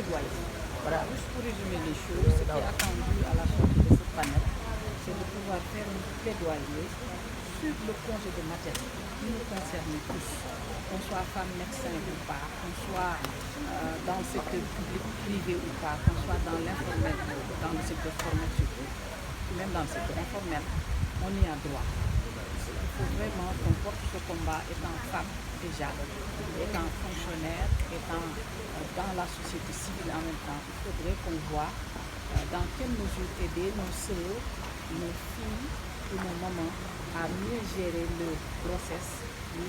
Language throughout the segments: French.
Voilà, juste pour résumer les choses, ce qui est attendu à la sortie de ce panel, c'est de pouvoir faire un plaidoyer sur le congé de maternité qui nous concerne tous, qu'on soit femme médecin ou pas, qu'on soit dans le secteur public, privé ou pas, qu'on soit dans l'informel ou dans le secteur formel surtout, même dans le secteur informel, on y a droit. Il faut vraiment qu'on porte ce combat étant femme déjà, étant fonctionnaire, étant dans la société civile en même temps. Il faudrait qu'on voit dans quelle mesure aider nos sœurs, nos filles ou nos mamans à mieux gérer leur grossesse,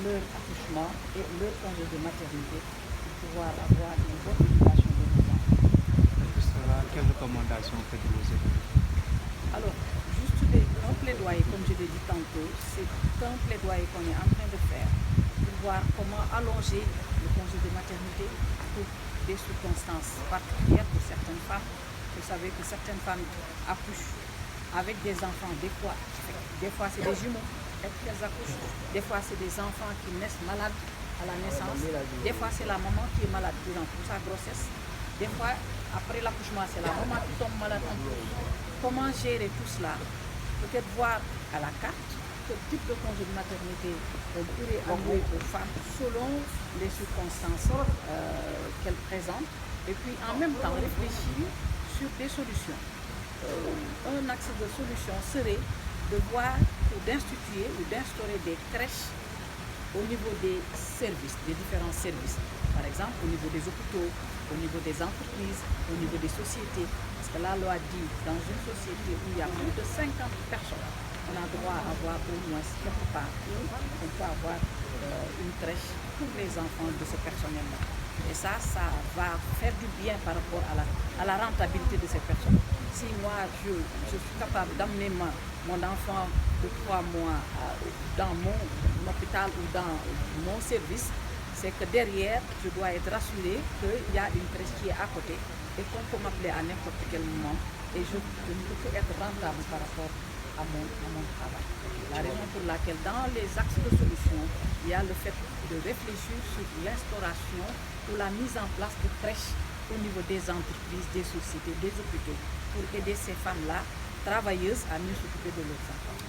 leur accouchement et leur congé de maternité pour pouvoir avoir une bonne éducation de nos enfants. Justement, quelles recommandations faites-vous? Alors, un plaidoyer, comme je l'ai dit tantôt, c'est un plaidoyer qu'on est en train de faire pour voir comment allonger le congé de maternité pour des circonstances particulières pour certaines femmes. Vous savez que certaines femmes accouchent avec des enfants, des fois c'est des jumeaux qu'elles accouchent, des fois c'est des enfants qui naissent malades à la naissance, des fois c'est la maman qui est malade durant toute sa grossesse, des fois après l'accouchement c'est la maman qui tombe malade en plus. Comment gérer tout cela? Peut-être voir à la carte quel type de congé de maternité on pourrait allouer aux femmes selon les circonstances qu'elles présentent, et puis en même temps réfléchir sur des solutions. Un axe de solution serait de voir ou d'instituer ou d'instaurer des crèches au niveau des services, des différents services. Par exemple, au niveau des hôpitaux, au niveau des entreprises, au niveau des sociétés. Parce que la loi dit, dans une société où il y a plus de 50 personnes, on a droit à avoir au moins quelque part où on peut avoir une crèche pour les enfants de ce personnel-là. Et ça va faire du bien par rapport à la rentabilité de ces personnes. Si moi, je suis capable d'amener mon enfant de 3 mois dans mon hôpital ou dans mon service, c'est que derrière, je dois être rassuré qu'il y a une crèche qui est à côté et qu'on peut m'appeler à n'importe quel moment et je peux être rentable par rapport à mon travail. La raison pour laquelle dans les axes de solution, il y a le fait de réfléchir sur l'instauration ou la mise en place de crèches au niveau des entreprises, des sociétés, des hôpitaux pour aider ces femmes-là, travailleuses, à mieux s'occuper de leurs enfants.